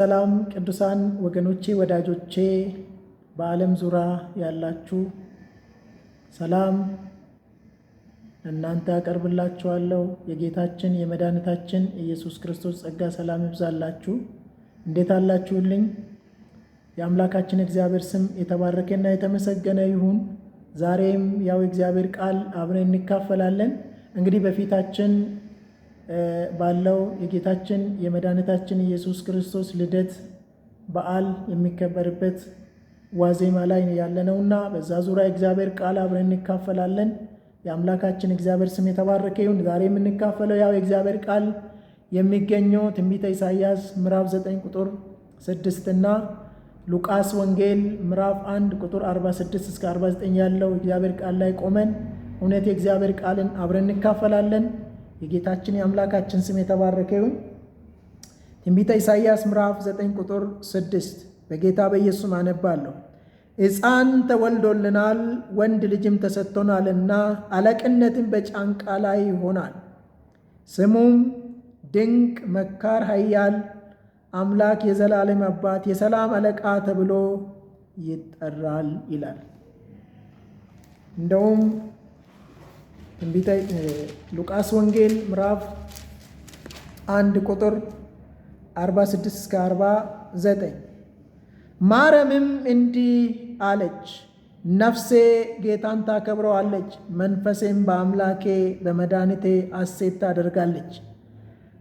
ሰላም ቅዱሳን ወገኖቼ ወዳጆቼ በዓለም ዙሪያ ያላችሁ ሰላም እናንተ አቀርብላችኋለሁ። የጌታችን የመድኃኒታችን ኢየሱስ ክርስቶስ ጸጋ ሰላም ይብዛላችሁ። እንዴት አላችሁልኝ? የአምላካችን እግዚአብሔር ስም የተባረከና የተመሰገነ ይሁን። ዛሬም ያው እግዚአብሔር ቃል አብረን እንካፈላለን። እንግዲህ በፊታችን ባለው የጌታችን የመድኃኒታችን ኢየሱስ ክርስቶስ ልደት በዓል የሚከበርበት ዋዜማ ላይ ያለነውና በዛ ዙሪያ እግዚአብሔር ቃል አብረን እንካፈላለን። የአምላካችን እግዚአብሔር ስም የተባረከ ይሁን። ዛሬ የምንካፈለው ያው የእግዚአብሔር ቃል የሚገኘው ትንቢተ ኢሳይያስ ምዕራፍ 9 ቁጥር 6 እና ሉቃስ ወንጌል ምዕራፍ 1 ቁጥር 46 እስከ 49 ያለው እግዚአብሔር ቃል ላይ ቆመን እውነት የእግዚአብሔር ቃልን አብረን እንካፈላለን። የጌታችን የአምላካችን ስም የተባረከ ይሁን። ትንቢተ ኢሳይያስ ምዕራፍ 9 ቁጥር 6 በጌታ በኢየሱስ አነባለሁ። ሕፃን ተወልዶልናል፣ ወንድ ልጅም ተሰጥቶናልና አለቅነትም በጫንቃ ላይ ይሆናል። ስሙም ድንቅ መካር፣ ኃያል አምላክ፣ የዘላለም አባት፣ የሰላም አለቃ ተብሎ ይጠራል ይላል። እንደውም ትንቢተ ሉቃስ ወንጌል ምዕራፍ 1 ቁጥር 46 እስከ 49 ማርያምም እንዲህ አለች፣ ነፍሴ ጌታን ታከብረዋለች፣ መንፈሴም በአምላኬ በመድኃኒቴ ሐሴት ታደርጋለች።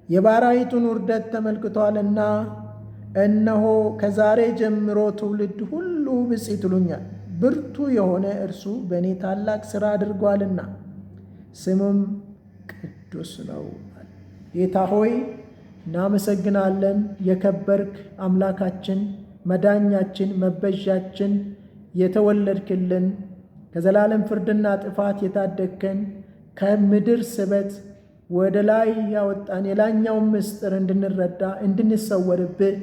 የባሪያይቱን ውርደት ተመልክቷልና፣ እነሆ ከዛሬ ጀምሮ ትውልድ ሁሉ ብፅዕት ይሉኛል። ብርቱ የሆነ እርሱ በእኔ ታላቅ ሥራ አድርጓልና ስሙም ቅዱስ ነው። ጌታ ሆይ እናመሰግናለን። የከበርክ አምላካችን፣ መዳኛችን፣ መበዣችን፣ የተወለድክልን፣ ከዘላለም ፍርድና ጥፋት የታደግከን፣ ከምድር ስበት ወደ ላይ ያወጣን፣ የላኛውን ምስጢር እንድንረዳ እንድንሰወርብህ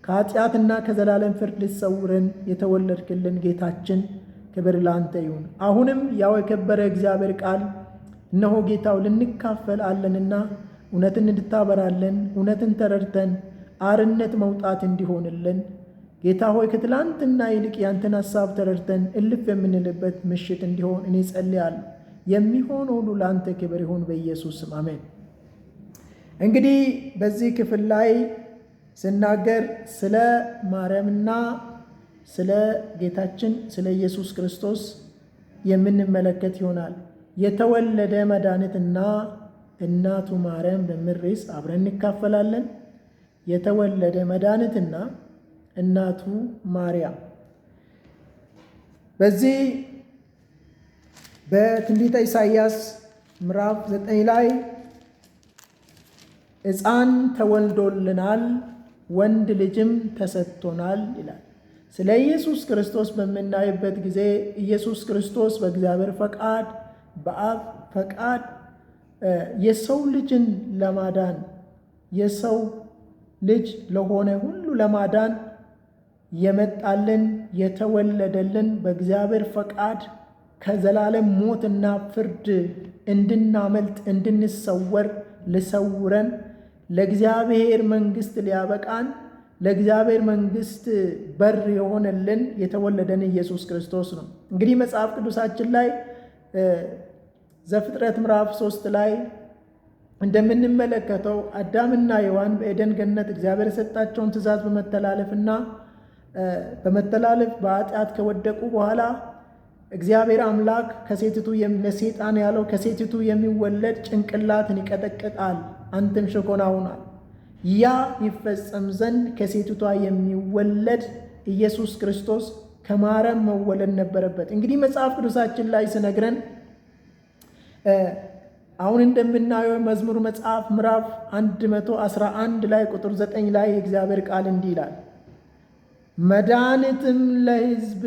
ከኃጢአትና ከዘላለም ፍርድ ልትሰውረን የተወለድክልን ጌታችን ክብር ላንተ ይሁን። አሁንም ያው የከበረ እግዚአብሔር ቃል እነሆ ጌታው ልንካፈል አለንና እውነትን እንድታበራለን፣ እውነትን ተረድተን አርነት መውጣት እንዲሆንልን ጌታ ሆይ ከትላንትና ይልቅ ያንተን ሐሳብ ተረድተን እልፍ የምንልበት ምሽት እንዲሆን እኔ ጸልያለሁ። የሚሆን ሁሉ ለአንተ ክብር ይሁን በኢየሱስ ስም አሜን። እንግዲህ በዚህ ክፍል ላይ ስናገር ስለ ማርያምና ስለ ጌታችን ስለ ኢየሱስ ክርስቶስ የምንመለከት ይሆናል። የተወለደ መድኃኒትና እናቱ ማርያም በሚል ርዕስ አብረን እንካፈላለን። የተወለደ መድኃኒትና እናቱ ማርያም በዚህ በትንቢተ ኢሳይያስ ምዕራፍ 9 ላይ ሕፃን ተወልዶልናል፣ ወንድ ልጅም ተሰጥቶናል ይላል። ስለ ኢየሱስ ክርስቶስ በምናይበት ጊዜ ኢየሱስ ክርስቶስ በእግዚአብሔር ፈቃድ በአብ ፈቃድ የሰው ልጅን ለማዳን የሰው ልጅ ለሆነ ሁሉ ለማዳን የመጣልን የተወለደልን በእግዚአብሔር ፈቃድ ከዘላለም ሞትና ፍርድ እንድናመልጥ እንድንሰወር ልሰውረን ለእግዚአብሔር መንግሥት ሊያበቃን ለእግዚአብሔር መንግሥት በር የሆነልን የተወለደን ኢየሱስ ክርስቶስ ነው። እንግዲህ መጽሐፍ ቅዱሳችን ላይ ዘፍጥረት ምዕራፍ 3 ላይ እንደምንመለከተው አዳምና ሔዋን በኤደን ገነት እግዚአብሔር የሰጣቸውን ትእዛዝ በመተላለፍና በኃጢአት ከወደቁ በኋላ እግዚአብሔር አምላክ ከሴቲቱ ለሰይጣን ያለው ከሴቲቱ የሚወለድ ጭንቅላትን ይቀጠቅጣል፣ አንተም ሸኮና ሁናል። ያ ይፈጸም ዘንድ ከሴቲቷ የሚወለድ ኢየሱስ ክርስቶስ ከማርያም መወለድ ነበረበት። እንግዲህ መጽሐፍ ቅዱሳችን ላይ ሲነግረን አሁን እንደምናየው መዝሙር መጽሐፍ ምዕራፍ 111 ላይ ቁጥር 9 ላይ የእግዚአብሔር ቃል እንዲህ ይላል፣ መድኃኒትም ለሕዝብ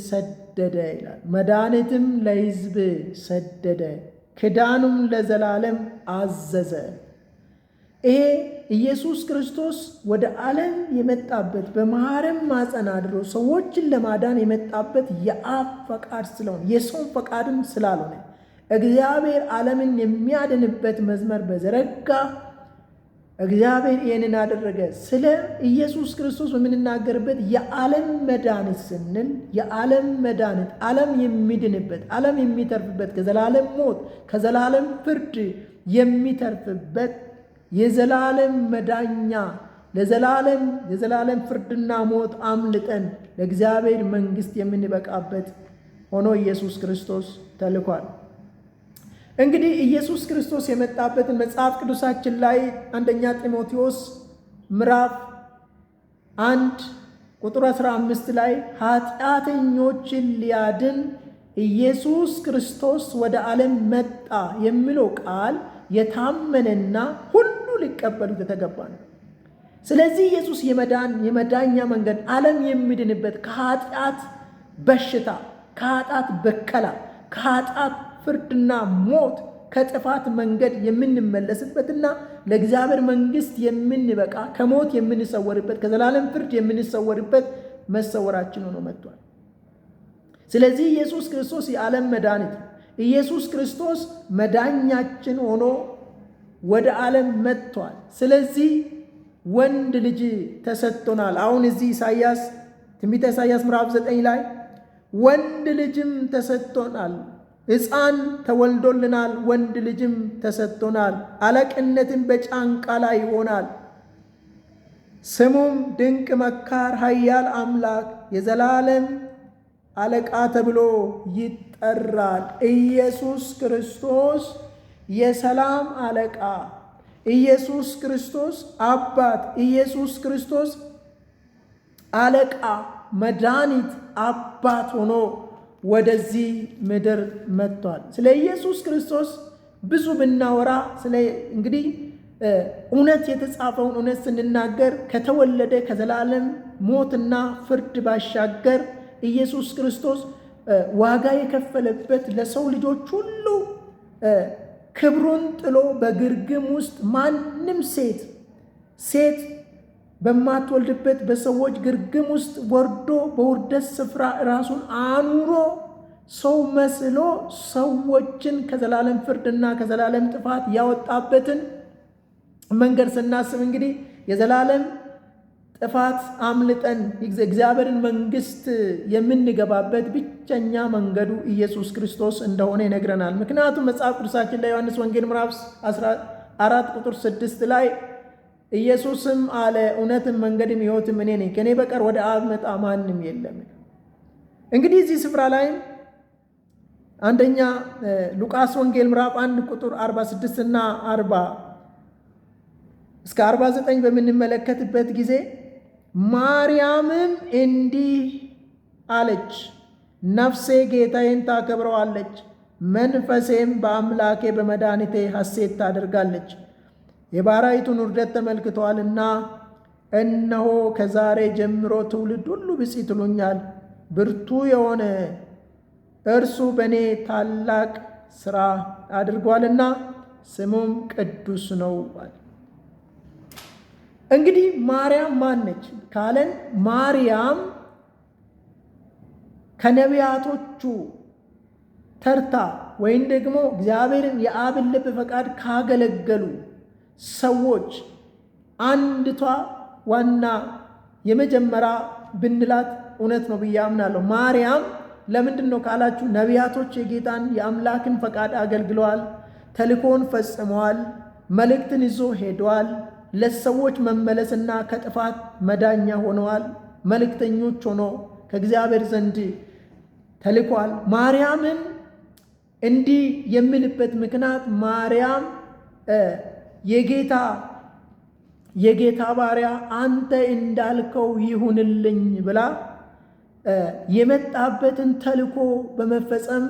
ሰደደ ይላል። መድኃኒትም ለሕዝብ ሰደደ፣ ኪዳኑም ለዘላለም አዘዘ። ይሄ ኢየሱስ ክርስቶስ ወደ ዓለም የመጣበት በማርያም ማፀን አድሮ ሰዎችን ለማዳን የመጣበት የአብ ፈቃድ ስለሆነ የሰውን ፈቃድም ስላልሆነ እግዚአብሔር ዓለምን የሚያድንበት መስመር በዘረጋ እግዚአብሔር ይህንን አደረገ። ስለ ኢየሱስ ክርስቶስ በምንናገርበት የዓለም መድኃኒት ስንል የዓለም መድኃኒት ዓለም የሚድንበት ዓለም የሚተርፍበት ከዘላለም ሞት ከዘላለም ፍርድ የሚተርፍበት የዘላለም መዳኛ የዘላለም ፍርድና ሞት አምልጠን ለእግዚአብሔር መንግሥት የምንበቃበት ሆኖ ኢየሱስ ክርስቶስ ተልኳል። እንግዲህ ኢየሱስ ክርስቶስ የመጣበትን መጽሐፍ ቅዱሳችን ላይ አንደኛ ጢሞቴዎስ ምዕራፍ 1 ቁጥር 15 ላይ ኃጢአተኞችን ሊያድን ኢየሱስ ክርስቶስ ወደ ዓለም መጣ የሚለው ቃል የታመነና ሁሉ ሊቀበሉት የተገባ ነው። ስለዚህ ኢየሱስ የመዳኛ መንገድ ዓለም የሚድንበት ከኃጢአት በሽታ፣ ከኃጢአት በከላ፣ ከኃጢአት ፍርድና ሞት ከጥፋት መንገድ የምንመለስበትና ለእግዚአብሔር መንግሥት የምንበቃ ከሞት የምንሰወርበት ከዘላለም ፍርድ የምንሰወርበት መሰወራችን ሆኖ መጥቷል። ስለዚህ ኢየሱስ ክርስቶስ የዓለም መድኃኒት ነው። ኢየሱስ ክርስቶስ መዳኛችን ሆኖ ወደ ዓለም መጥቷል። ስለዚህ ወንድ ልጅ ተሰጥቶናል። አሁን እዚህ ትንቢተ ኢሳይያስ ምዕራፍ 9 ላይ ወንድ ልጅም ተሰጥቶናል፣ ሕፃን ተወልዶልናል፣ ወንድ ልጅም ተሰጥቶናል፣ አለቅነትም በጫንቃ ላይ ይሆናል፣ ስሙም ድንቅ መካር፣ ኃያል አምላክ፣ የዘላለም አለቃ ተብሎ ይጠራል። ኢየሱስ ክርስቶስ የሰላም አለቃ፣ ኢየሱስ ክርስቶስ አባት፣ ኢየሱስ ክርስቶስ አለቃ፣ መድኃኒት፣ አባት ሆኖ ወደዚህ ምድር መጥቷል። ስለ ኢየሱስ ክርስቶስ ብዙ ብናወራ እንግዲህ እውነት የተጻፈውን እውነት ስንናገር ከተወለደ ከዘላለም ሞትና ፍርድ ባሻገር ኢየሱስ ክርስቶስ ዋጋ የከፈለበት ለሰው ልጆች ሁሉ ክብሩን ጥሎ በግርግም ውስጥ ማንም ሴት በማትወልድበት በሰዎች ግርግም ውስጥ ወርዶ በውርደት ስፍራ ራሱን አኑሮ ሰው መስሎ ሰዎችን ከዘላለም ፍርድና ከዘላለም ጥፋት ያወጣበትን መንገድ ስናስብ እንግዲህ የዘላለም ጥፋት አምልጠን እግዚአብሔርን መንግሥት የምንገባበት ብቸኛ መንገዱ ኢየሱስ ክርስቶስ እንደሆነ ይነግረናል። ምክንያቱም መጽሐፍ ቅዱሳችን ላይ ዮሐንስ ወንጌል ምዕራፍ 14 ቁጥር 6 ላይ ኢየሱስም አለ፣ እውነትም መንገድም ሕይወትም እኔ ነኝ፣ ከእኔ በቀር ወደ አብ መጣ ማንም የለም። እንግዲህ እዚህ ስፍራ ላይም አንደኛ ሉቃስ ወንጌል ምዕራፍ 1 ቁጥር 46 እና 40 እስከ 49 በምንመለከትበት ጊዜ ማርያምም እንዲህ አለች፣ ነፍሴ ጌታዬን ታከብረዋለች፣ መንፈሴም በአምላኬ በመድኃኒቴ ሐሴት ታደርጋለች፣ የባሪያይቱን ውርደት ተመልክተዋልና። እነሆ ከዛሬ ጀምሮ ትውልድ ሁሉ ብፅዕት ይሉኛል። ብርቱ የሆነ እርሱ በእኔ ታላቅ ሥራ አድርጓልና ስሙም ቅዱስ ነው። እንግዲህ ማርያም ማነች ካለን ማርያም ከነቢያቶቹ ተርታ ወይም ደግሞ እግዚአብሔርን የአብን ልብ ፈቃድ ካገለገሉ ሰዎች አንድቷ ዋና የመጀመሪያ ብንላት እውነት ነው ብዬ አምናለሁ። ማርያም ለምንድን ነው ካላችሁ ነቢያቶች የጌታን የአምላክን ፈቃድ አገልግለዋል፣ ተልእኮን ፈጽመዋል፣ መልእክትን ይዞ ሄደዋል፣ ለሰዎች መመለስና ከጥፋት መዳኛ ሆነዋል፣ መልእክተኞች ሆኖ ከእግዚአብሔር ዘንድ ተልኳል። ማርያምን እንዲህ የሚልበት ምክንያት ማርያም የጌታ ባሪያ አንተ እንዳልከው ይሁንልኝ ብላ የመጣበትን ተልኮ በመፈጸም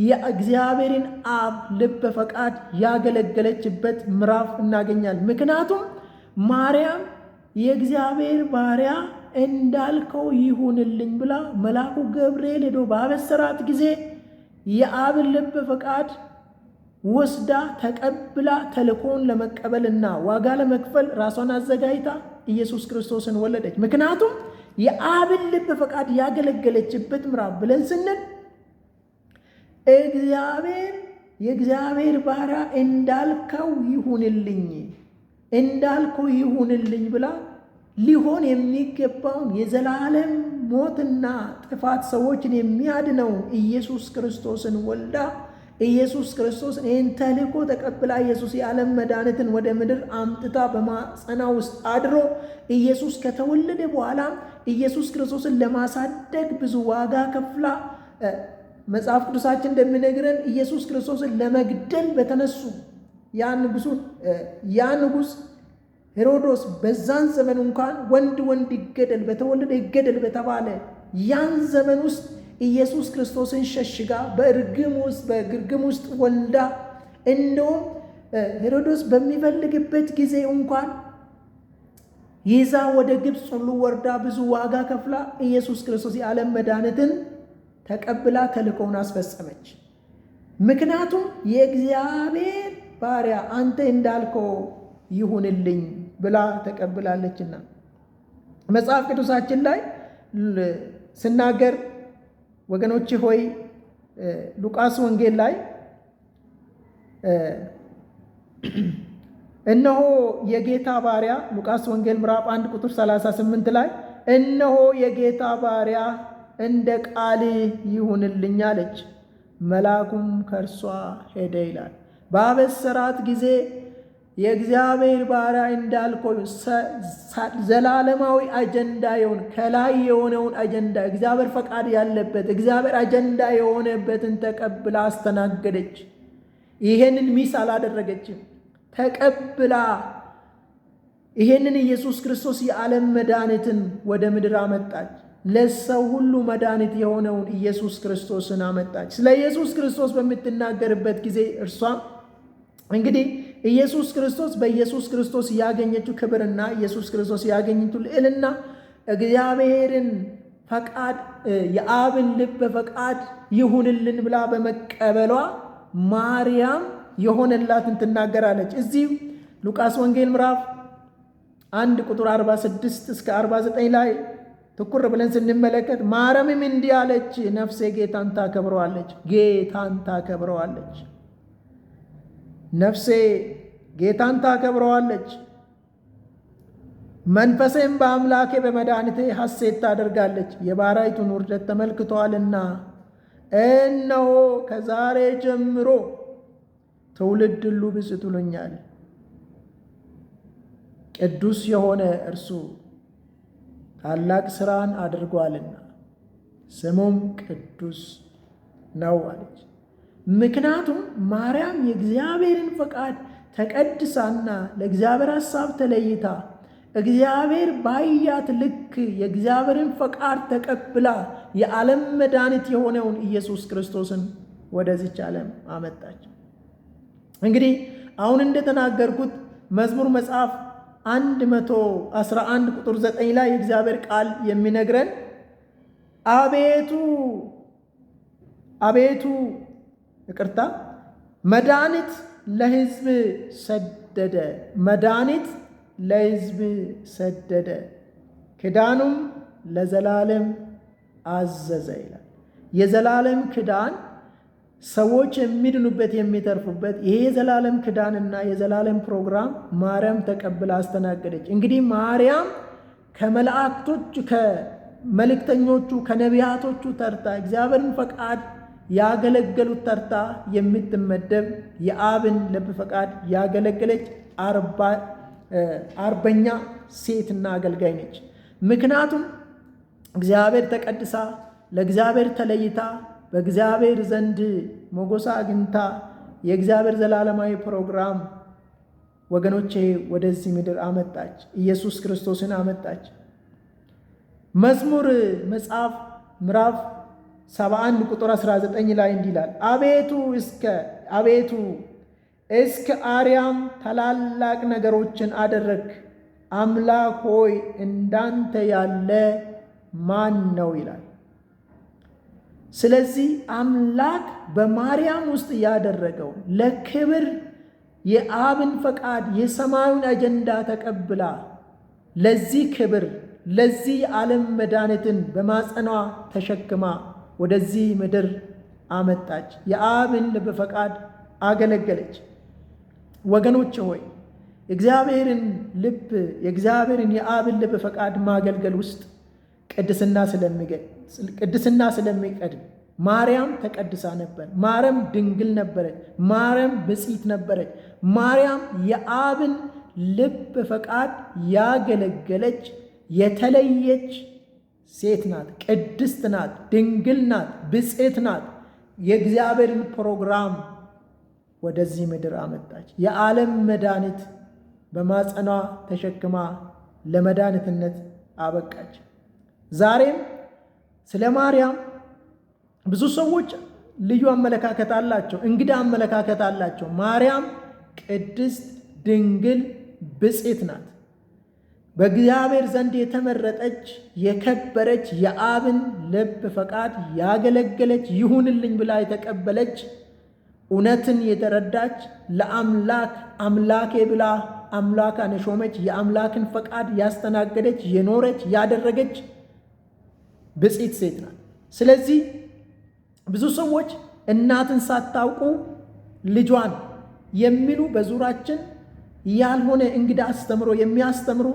የእግዚአብሔርን አብ ልበ ፈቃድ ያገለገለችበት ምዕራፍ እናገኛለን። ምክንያቱም ማርያም የእግዚአብሔር ባሪያ እንዳልከው ይሁንልኝ ብላ መልአኩ ገብርኤል ሄዶ ባበሰራት ጊዜ የአብን ልበ ፈቃድ ወስዳ ተቀብላ ተልኮን ለመቀበልና ዋጋ ለመክፈል ራሷን አዘጋጅታ ኢየሱስ ክርስቶስን ወለደች። ምክንያቱም የአብን ልብ ፈቃድ ያገለገለችበት ምዕራፍ ብለን ስንል የእግዚአብሔር ባሪያ እንዳልከው ይሁንልኝ እንዳልከው ይሁንልኝ ብላ ሊሆን የሚገባውን የዘላለም ሞትና ጥፋት ሰዎችን የሚያድነው ኢየሱስ ክርስቶስን ወልዳ ኢየሱስ ክርስቶስን ይህን ተልእኮ ተቀብላ ኢየሱስ የዓለም መድኃኒትን ወደ ምድር አምጥታ በማጸና ውስጥ አድሮ ኢየሱስ ከተወለደ በኋላ ኢየሱስ ክርስቶስን ለማሳደግ ብዙ ዋጋ ከፍላ መጽሐፍ ቅዱሳችን እንደሚነግረን ኢየሱስ ክርስቶስን ለመግደል በተነሱ ያ ንጉሥ ሄሮዶስ በዛን ዘመን እንኳን ወንድ ይገደል በተወለደ ይገደል በተባለ ያን ዘመን ውስጥ ኢየሱስ ክርስቶስን ሸሽጋ በግርግም ውስጥ ወልዳ እንደውም ሄሮዶስ በሚፈልግበት ጊዜ እንኳን ይዛ ወደ ግብፅ ሁሉ ወርዳ ብዙ ዋጋ ከፍላ ኢየሱስ ክርስቶስ የዓለም መድኃኒትን ተቀብላ ተልእኮውን አስፈጸመች። ምክንያቱም የእግዚአብሔር ባሪያ አንተ እንዳልከው ይሁንልኝ ብላ ተቀብላለችና። መጽሐፍ ቅዱሳችን ላይ ስናገር ወገኖች ሆይ ሉቃስ ወንጌል ላይ እነሆ የጌታ ባሪያ ሉቃስ ወንጌል ምዕራፍ 1 ቁጥር 38 ላይ እነሆ የጌታ ባሪያ እንደ ቃል ይሁንልኝ አለች፣ መልአኩም ከእርሷ ሄደ ይላል። ባበሰራት ጊዜ የእግዚአብሔር ባሪያ እንዳልከው ዘላለማዊ አጀንዳ የሆነ ከላይ የሆነውን አጀንዳ እግዚአብሔር ፈቃድ ያለበት እግዚአብሔር አጀንዳ የሆነበትን ተቀብላ አስተናገደች። ይሄንን ሚስ አላደረገችም። ተቀብላ ይሄንን ኢየሱስ ክርስቶስ የዓለም መድኃኒትን ወደ ምድር አመጣች። ለሰው ሁሉ መድኃኒት የሆነውን ኢየሱስ ክርስቶስን አመጣች። ስለ ኢየሱስ ክርስቶስ በምትናገርበት ጊዜ እርሷም እንግዲህ ኢየሱስ ክርስቶስ በኢየሱስ ክርስቶስ ያገኘችው ክብርና ኢየሱስ ክርስቶስ ያገኘችው ልዕልና እግዚአብሔርን ፈቃድ የአብን ልብ ፈቃድ ይሁንልን ብላ በመቀበሏ ማርያም የሆነላትን ትናገራለች። እዚህ ሉቃስ ወንጌል ምዕራፍ 1 ቁጥር 46 እስከ 49 ላይ ትኩር ብለን ስንመለከት ማርያምም እንዲህ አለች፣ ነፍሴ ጌታን ታከብረዋለች። ነፍሴ ጌታን ታከብረዋለች፣ መንፈሴም በአምላኬ በመድኃኒቴ ሐሴት ታደርጋለች፣ የባሪያይቱን ውርደት ተመልክቷልና። እነሆ ከዛሬ ጀምሮ ትውልድ ሁሉ ብፅዕት ይሉኛል። ቅዱስ የሆነ እርሱ ታላቅ ሥራን አድርጓልና ስሙም ቅዱስ ነው አለች። ምክንያቱም ማርያም የእግዚአብሔርን ፈቃድ ተቀድሳና ለእግዚአብሔር ሐሳብ ተለይታ እግዚአብሔር ባያት ልክ የእግዚአብሔርን ፈቃድ ተቀብላ የዓለም መድኃኒት የሆነውን ኢየሱስ ክርስቶስን ወደዚች ዓለም አመጣች። እንግዲህ አሁን እንደተናገርኩት መዝሙር መጽሐፍ 111 ቁጥር 9 ላይ የእግዚአብሔር ቃል የሚነግረን አቤቱ መድኃኒት ለሕዝብ ሰደደ፣ ኪዳኑም ለዘላለም አዘዘ ይላል። የዘላለም ኪዳን ሰዎች የሚድኑበት የሚተርፉበት ይሄ የዘላለም ኪዳንና የዘላለም ፕሮግራም ማርያም ተቀብላ አስተናገደች። እንግዲህ ማርያም ከመላእክቶች ከመልእክተኞቹ ከነቢያቶቹ ተርታ እግዚአብሔርን ፈቃድ ያገለገሉት ተርታ የምትመደብ የአብን ልብ ፈቃድ ያገለገለች አርበኛ ሴትና አገልጋይ ነች። ምክንያቱም እግዚአብሔር ተቀድሳ ለእግዚአብሔር ተለይታ በእግዚአብሔር ዘንድ ሞገሳ አግኝታ የእግዚአብሔር ዘላለማዊ ፕሮግራም ወገኖቼ ወደዚህ ምድር አመጣች። ኢየሱስ ክርስቶስን አመጣች። መዝሙር መጽሐፍ ምዕራፍ 71 ቁጥር 19 ላይ እንዲህ ይላል፣ አቤቱ እስከ አርያም ታላላቅ ነገሮችን አደረግ፣ አምላክ ሆይ እንዳንተ ያለ ማን ነው ይላል። ስለዚህ አምላክ በማርያም ውስጥ ያደረገው ለክብር የአብን ፈቃድ የሰማዩን አጀንዳ ተቀብላ ለዚህ ክብር ለዚህ የዓለም መድኃኒትን በማጸኗ ተሸክማ ወደዚህ ምድር አመጣች። የአብን ልብ ፈቃድ አገለገለች። ወገኖች ሆይ እግዚአብሔርን ልብ የእግዚአብሔርን የአብን ልብ ፈቃድ ማገልገል ውስጥ ቅድስና ስለሚቀድም ማርያም ተቀድሳ ነበር። ማርያም ድንግል ነበረች። ማርያም ብፅዕት ነበረች። ማርያም የአብን ልብ ፈቃድ ያገለገለች የተለየች ሴት ናት። ቅድስት ናት። ድንግል ናት። ብፅዕት ናት። የእግዚአብሔርን ፕሮግራም ወደዚህ ምድር አመጣች። የዓለም መድኃኒት በማጸኗ ተሸክማ ለመድኃኒትነት አበቃች። ዛሬም ስለ ማርያም ብዙ ሰዎች ልዩ አመለካከት አላቸው፣ እንግዳ አመለካከት አላቸው። ማርያም ቅድስት ድንግል ብፅዕት ናት። በእግዚአብሔር ዘንድ የተመረጠች የከበረች የአብን ልብ ፈቃድ ያገለገለች ይሁንልኝ ብላ የተቀበለች እውነትን የተረዳች ለአምላክ አምላኬ ብላ አምላካን የሾመች የአምላክን ፈቃድ ያስተናገደች የኖረች ያደረገች ብፅዕት ሴት ናት። ስለዚህ ብዙ ሰዎች እናትን ሳታውቁ ልጇን የሚሉ በዙሪያችን ያልሆነ እንግዳ አስተምሮ የሚያስተምሩ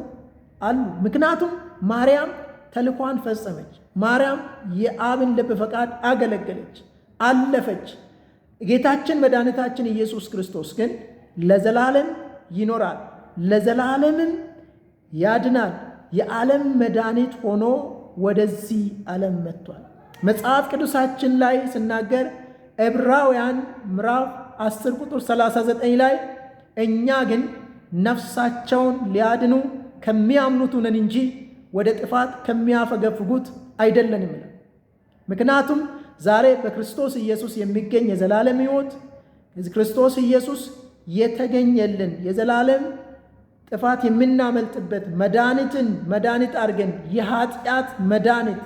አሉ። ምክንያቱም ማርያም ተልኳን ፈጸመች። ማርያም የአብን ልብ ፈቃድ አገለገለች፣ አለፈች። ጌታችን መድኃኒታችን ኢየሱስ ክርስቶስ ግን ለዘላለም ይኖራል፣ ለዘላለምም ያድናል። የዓለም መድኃኒት ሆኖ ወደዚህ ዓለም መጥቷል። መጽሐፍ ቅዱሳችን ላይ ስናገር ዕብራውያን ምዕራፍ 10 ቁጥር 39 ላይ እኛ ግን ነፍሳቸውን ሊያድኑ ከሚያምኑት ነን እንጂ ወደ ጥፋት ከሚያፈገፍጉት አይደለንም ይላል። ምክንያቱም ዛሬ በክርስቶስ ኢየሱስ የሚገኝ የዘላለም ሕይወት ክርስቶስ ኢየሱስ የተገኘልን የዘላለም ጥፋት የምናመልጥበት መድኃኒት አድርገን የኃጢአት መድኃኒት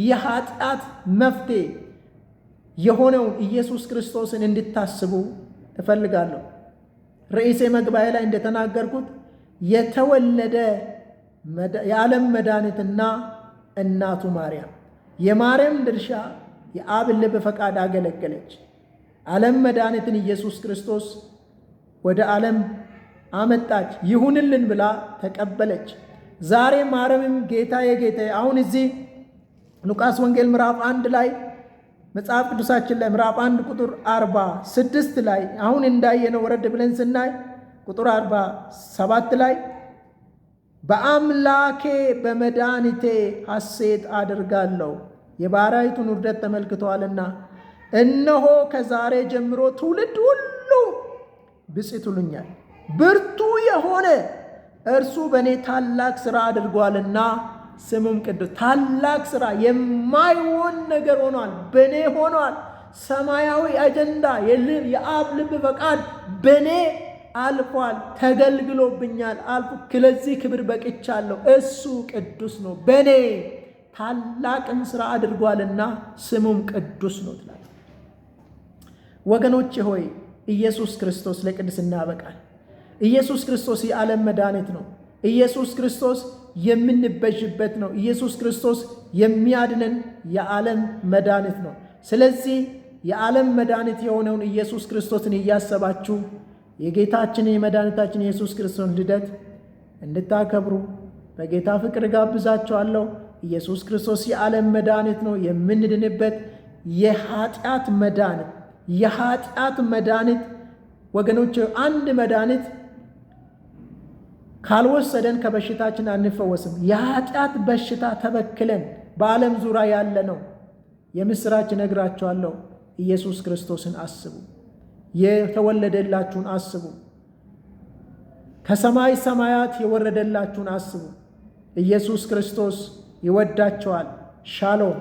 የኃጢአት መፍትሔ የሆነውን ኢየሱስ ክርስቶስን እንድታስቡ እፈልጋለሁ። ርዕሴ መግቢያ ላይ እንደተናገርኩት የተወለደ የዓለም መድኃኒትና እናቱ ማርያም። የማርያም ድርሻ የአብን ልብ ፈቃድ አገለገለች። ዓለም መድኃኒትን ኢየሱስ ክርስቶስ ወደ ዓለም አመጣች፣ ይሁንልን ብላ ተቀበለች። ዛሬ ማርያምም ጌታዬ ጌታዬ አሁን እዚህ ሉቃስ ወንጌል ምዕራፍ 1 ላይ መጽሐፍ ቅዱሳችን ላይ ምዕራፍ 1 ቁጥር 46 ላይ አሁን እንዳየነው ወረድ ብለን ስናይ ቁጥር 47 ላይ በአምላኬ በመድኃኒቴ ሐሴት አድርጋለሁ የባሪያይቱን ውርደት ተመልክተዋልና፣ እነሆ ከዛሬ ጀምሮ ትውልድ ሁሉ ብፅዕት ይሉኛል። ብርቱ የሆነ እርሱ በእኔ ታላቅ ሥራ አድርጓልና ስሙም ቅዱስ። ታላቅ ሥራ የማይሆን ነገር ሆኗል፣ በእኔ ሆኗል። ሰማያዊ አጀንዳ የአብ ልብ ፈቃድ በእኔ አልፏል፣ ተገልግሎብኛል፣ ለዚህ ክብር በቅቻለሁ። እሱ ቅዱስ ነው፣ በእኔ ታላቅን ሥራ አድርጓልና ስሙም ቅዱስ ነው ትላለች። ወገኖቼ ሆይ ኢየሱስ ክርስቶስ ለቅድስና ያበቃል። ኢየሱስ ክርስቶስ የዓለም መድኃኒት ነው። ኢየሱስ ክርስቶስ የምንበዥበት ነው። ኢየሱስ ክርስቶስ የሚያድነን የዓለም መድኃኒት ነው። ስለዚህ የዓለም መድኃኒት የሆነውን ኢየሱስ ክርስቶስን እያሰባችሁ የጌታችን የመድኃኒታችን ኢየሱስ ክርስቶስን ልደት እንድታከብሩ በጌታ ፍቅር ጋብዛችኋለሁ። ኢየሱስ ክርስቶስ የዓለም መድኃኒት ነው፣ የምንድንበት የኃጢአት መድኃኒት ወገኖች፣ አንድ መድኃኒት ካልወሰደን ከበሽታችን አንፈወስም። የኃጢአት በሽታ ተበክለን በዓለም ዙሪያ ያለ ነው። የምስራች ነግራችኋለሁ። ኢየሱስ ክርስቶስን አስቡ። የተወለደላችሁን አስቡ። ከሰማይ ሰማያት የወረደላችሁን አስቡ። ኢየሱስ ክርስቶስ ይወዳቸዋል። ሻሎም